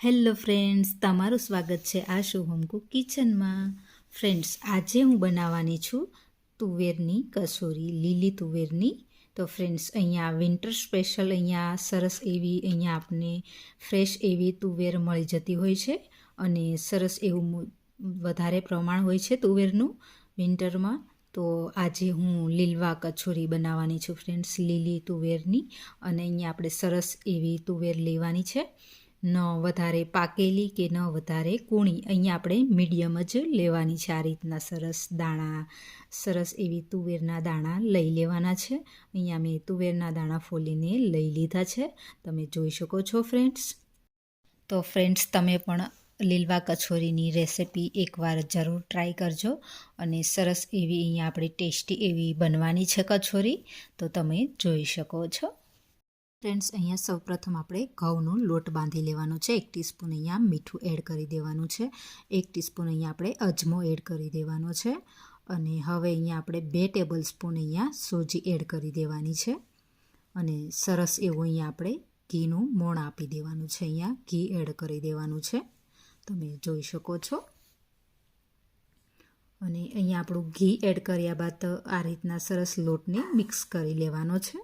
Hello friends, તમારું સ્વાગત છે આ શુભમ કુક કિચનમાં. ફ્રેન્ડ્સ, આજે હું બનાવવાની છું તુવેરની કચોરી, લીલી તુવેરની. તો ફ્રેન્ડ્સ, અહીંયા વિન્ટર સ્પેશિયલ અહીંયા સરસ એવી અહીંયા આપને ફ્રેશ એવી તુવેર મળી જતી હોય છે અને સરસ એવું વધારે પ્રમાણ હોય છે તુવેરનું વિન્ટરમાં. તો આજે હું લીલવા કચોરી બનાવવાની છું ફ્રેન્ડ્સ, લીલી તુવેરની. અને અહીંયા આપણે સરસ એવી તુવેર લેવાની છે, ન વધારે પાકેલી કે ન વધારે કૂણી. અહીંયા આપણે મીડિયમ જ લેવાની છે. આ રીતના સરસ દાણા, સરસ એવી તુવેરના દાણા લઈ લેવાના છે. અહીંયા મેં તુવેરના દાણા ફોલીને લઈ લીધા છે, તમે જોઈ શકો છો ફ્રેન્ડ્સ. તો ફ્રેન્ડ્સ, તમે પણ લીલવા કચોરીની રેસિપી એકવાર જરૂર ટ્રાય કરજો. અને સરસ એવી અહીંયા આપણે ટેસ્ટી એવી બનવાની છે કચોરી, તો તમે જોઈ શકો છો. ફ્રેન્ડ્સ, અહીંયા સૌપ્રથમ આપણે ઘઉંનો લોટ બાંધી લેવાનો છે. 1 ટીસ્પૂન અહીંયા મીઠું એડ કરી દેવાનું છે. 1 ટીસ્પૂન અહીંયા આપણે અજમો એડ કરી દેવાનો છે. અને હવે અહીંયા આપણે 2 ટેબલ સ્પૂન અહીંયા સોજી એડ કરી દેવાની છે. અને સરસ એવું અહીંયા આપણે ઘીનું મોણ આપી દેવાનું છે. અહીંયા ઘી એડ કરી દેવાનું છે, તમે જોઈ શકો છો. અને અહીંયા આપણું ઘી એડ કર્યા બાદ આ રીતના સરસ લોટને મિક્સ કરી લેવાનો છે.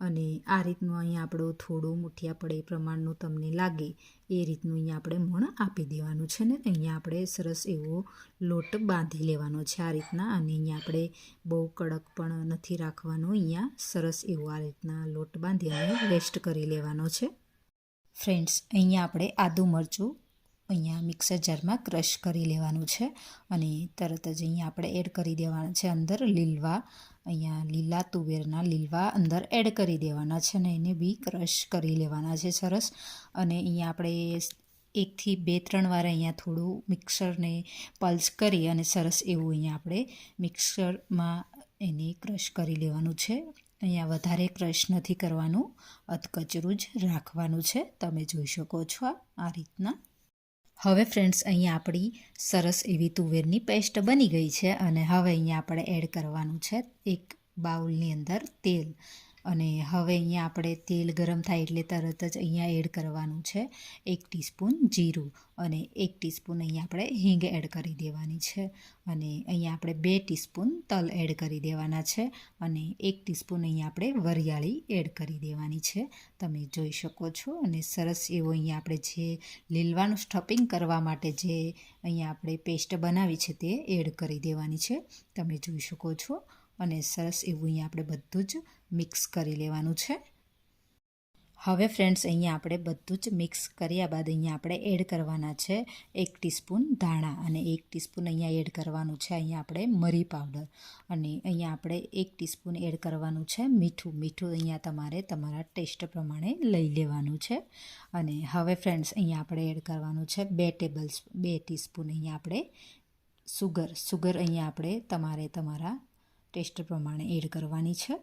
અને આ રીતનું અહીંયા આપણું થોડું મુઠિયા પડે એ પ્રમાણનું તમને લાગે એ રીતનું અહીંયા આપણે મોણ આપી દેવાનું છે. ને અહીંયા આપણે સરસ એવો લોટ બાંધી લેવાનો છે આ રીતના. અને અહીંયા આપણે બહુ કડક પણ નથી રાખવાનો. અહીંયા સરસ એવો આ રીતના લોટ બાંધી અને રેસ્ટ કરી લેવાનો છે. ફ્રેન્ડ્સ, અહીંયા આપણે આદું મરચું અહીંયા મિક્સર જારમાં ક્રશ કરી લેવાનું છે. અને તરત જ અહીંયા આપણે એડ કરી દેવાના છે અંદર લીલવા. અહીંયા લીલા તુવેરના લીલવા અંદર એડ કરી દેવાના છે અને એને બી ક્રશ કરી લેવાના છે સરસ. અને અહીંયા આપણે 1 થી 2-3 વાર અહીંયા થોડું મિક્સરને પલ્સ કરી અને સરસ એવું અહીંયા આપણે મિક્સરમાં એને ક્રશ કરી લેવાનું છે. અહીંયા વધારે ક્રશ નથી કરવાનું, અધકચરું જ રાખવાનું છે, તમે જોઈ શકો છો આ રીતના. હવે ફ્રેન્ડ્સ, અહીંયા આપણી સરસ એવી તુવેરની પેસ્ટ બની ગઈ છે. અને હવે અહીંયા આપણે એડ કરવાનું છે એક બાઉલની અંદર તેલ. અને હવે અહીંયા આપણે તેલ ગરમ થાય એટલે તરત જ અહીંયા એડ કરવાનું છે 1 ટીસ્પૂન જીરું. અને 1 ટીસ્પૂન અહીંયા આપણે હિંગ એડ કરી દેવાની છે. અને અહીંયા આપણે 2 ટીસ્પૂન તલ એડ કરી દેવાના છે. અને 1 ટીસ્પૂન અહીંયા આપણે વરિયાળી એડ કરી દેવાની છે, તમે જોઈ શકો છો. અને સરસ એવો અહીંયા આપણે જે લીલવાનું સ્ટફિંગ કરવા માટે જે અહીંયા આપણે પેસ્ટ બનાવી છે તે એડ કરી દેવાની છે, તમે જોઈ શકો છો. અને સરસ એવું અહીંયા આપણે બધું જ મિક્સ કરી લેવાનું છે. હવે ફ્રેન્ડ્સ, અહીંયા આપણે બધું જ મિક્સ કર્યા બાદ અહીંયા આપણે એડ કરવાના છે 1 ટીસ્પૂન ધાણા. અને 1 ટીસ્પૂન અહીંયા એડ કરવાનું છે અહીંયા આપણે મરી પાવડર. અને અહીંયા આપણે 1 ટીસ્પૂન એડ કરવાનું છે મીઠું. મીઠું અહીંયા તમારે તમારા ટેસ્ટ પ્રમાણે લઈ લેવાનું છે. અને હવે ફ્રેન્ડ્સ, અહીંયા આપણે એડ કરવાનું છે 2 ટીસ્પૂન અહીંયા આપણે સુગર અહીંયા આપણે તમારે તમારા ટેસ્ટ પ્રમાણે એડ કરવાની છે.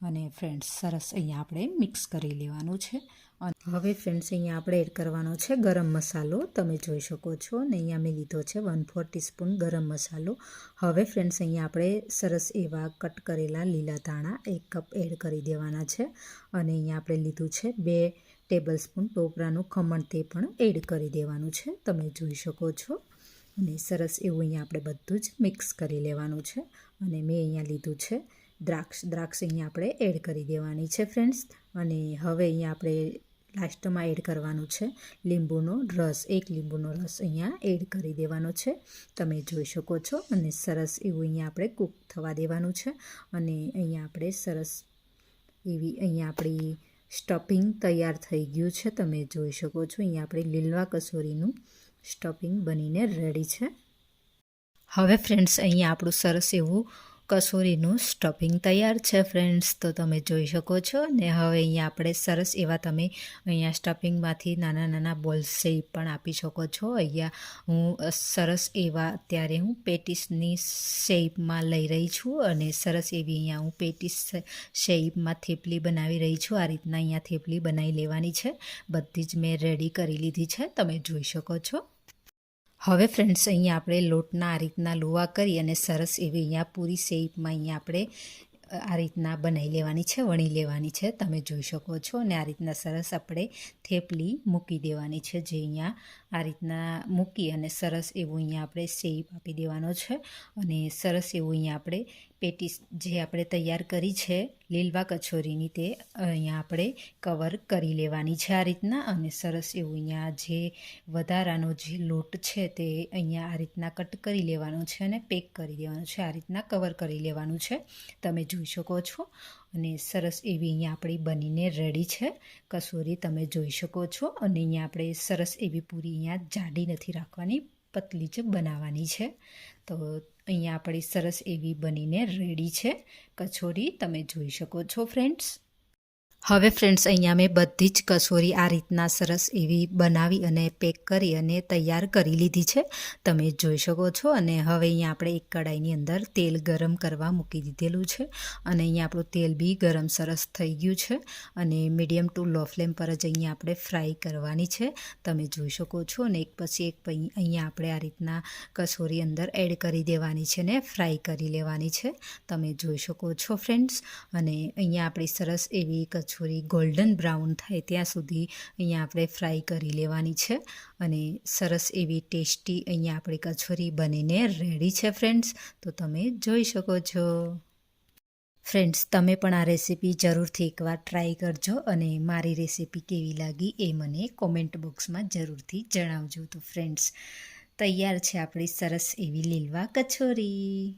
અને ફ્રેન્ડ્સ, સરસ અહીંયા આપણે મિક્સ કરી લેવાનું છે. અને હવે ફ્રેન્ડ્સ, અહીંયા આપણે એડ કરવાનો છે ગરમ મસાલો, તમે જોઈ શકો છો. અને અહીંયા મેં લીધો છે 1/4 ટીસ્પૂન ગરમ મસાલો. હવે ફ્રેન્ડ્સ, અહીંયા આપણે સરસ એવા કટ કરેલા લીલા ધાણા 1 કપ એડ કરી દેવાના છે. અને અહીંયા આપણે લીધું છે 2 ટેબલ સ્પૂન ટોપરાનું ખમણ, તે પણ એડ કરી દેવાનું છે, તમે જોઈ શકો છો. અને સરસ એવું અહીંયા આપણે બધું જ મિક્સ કરી લેવાનું છે. અને મેં અહીંયા લીધું છે દ્રાક્ષ અહીંયા આપણે એડ કરી દેવાની છે ફ્રેન્ડ્સ. અને હવે અહીંયા આપણે લાસ્ટમાં એડ કરવાનું છે લીંબુનો રસ. 1 લીંબુનો રસ અહીંયા એડ કરી દેવાનો છે, તમે જોઈ શકો છો. અને સરસ એવું અહીંયા આપણે કૂક થવા દેવાનું છે. અને અહીંયા આપણે સરસ એવી અહીંયા આપણી સ્ટફિંગ તૈયાર થઈ ગયું છે, તમે જોઈ શકો છો. અહીંયા આપણે લીલવા કચોરીનું સ્ટફિંગ બનીને રેડી છે. હવે ફ્રેન્ડ્સ, અહીંયા આપણું સરસ એવું કચોરીનું સ્ટફિંગ તૈયાર છે ફ્રેન્ડ્સ, તો તમે જોઈ શકો છો. ને હવે અહીંયા આપણે સરસ એવા તમે અહીંયા સ્ટફિંગમાંથી નાના નાના બોલ્સ શેપ પણ આપી શકો છો. અહીંયા હું સરસ એવા અત્યારે હું પેટીસની શેપમાં લઈ રહી છું. અને સરસ એવી અહીંયા હું પેટીસ શેપમાં થેપલી બનાવી રહી છું. આ રીતના અહીંયા થેપલી બનાવી લેવાની છે. બધી જ મેં રેડી કરી લીધી છે, તમે જોઈ શકો છો. હવે ફ્રેન્ડ્સ, અહીંયા આપણે લોટના આ રીતના લુવા કરી અને સરસ એવી અહીંયા પૂરી શેપમાં અહીંયા આપણે આ રીતના બનાવી લેવાની છે, વણી લેવાની છે, તમે જોઈ શકો છો. અને આ રીતના સરસ આપણે થેપલી મૂકી દેવાની છે, જે અહીંયા આ રીતના મૂકી અને સરસ એવું અહીંયા આપણે શેપ આપી દેવાનો છે. અને સરસ એવું અહીંયા આપણે પેટીસ જે આપણે તૈયાર કરી છે લીલવા કચોરીની, તે અહીંયા આપણે કવર કરી લેવાની છે આ રીતના. અને સરસ એવું અહીંયા જે વધારાનો જે લોટ છે તે અહીંયા આ રીતના કટ કરી લેવાનો છે અને પેક કરી દેવાનો છે, આ રીતના કવર કરી લેવાનું છે, તમે જોઈ શકો છો. અને સરસ એવી અહીંયા આપણી બનીને રેડી છે કચોરી, તમે જોઈ શકો છો. અને અહીંયા આપણે સરસ એવી પૂરી અહીંયા જાડી નથી રાખવાની, પતલી જ બનાવવાની છે. તો અહીંયા આપણી સરસ એવી બનીને રેડી છે કચોરી, તમે જોઈ શકો છો ફ્રેન્ડ્સ. હવે ફ્રેન્ડ્સ અહીંયા મેં બધી જ કચોરી આ રીતના સરસ એવી બનાવી અને પેક કરી અને તૈયાર કરી લીધી છે, તમે જોઈ શકો છો. અને હવે અહીંયા આપણે એક કડાઈની અંદર તેલ ગરમ કરવા મૂકી દીધેલું છે. અને અહીંયા આપણું તેલ બી ગરમ સરસ થઈ ગયું છે. અને મીડિયમ ટુ લો ફ્લેમ પર જ અહીંયા આપણે ફ્રાય કરવાની છે, તમે જોઈ શકો છો. અને એક પછી એક અહીંયા આપણે આ રીતના કચોરી અંદર એડ કરી દેવાની છે ને ફ્રાય કરી લેવાની છે, તમે જોઈ શકો છો ફ્રેન્ડ્સ. અને અહીંયા આપણી સરસ એવી કચોરી ગોલ્ડન બ્રાઉન થાય ત્યાં સુધી અહીંયા આપણે ફ્રાય કરી લેવાની છે. અને સરસ એવી ટેસ્ટી અહીંયા આપણી કચોરી બનીને રેડી છે ફ્રેન્ડ્સ, તો તમે જોઈ શકો છો. ફ્રેન્ડ્સ, તમે પણ આ રેસીપી જરૂરથી એકવાર ટ્રાય કરજો અને મારી રેસીપી કેવી લાગી એ મને કોમેન્ટ બોક્સમાં જરૂરથી જણાવજો. તો ફ્રેન્ડ્સ, તૈયાર છે આપણી સરસ એવી લીલવા કચોરી.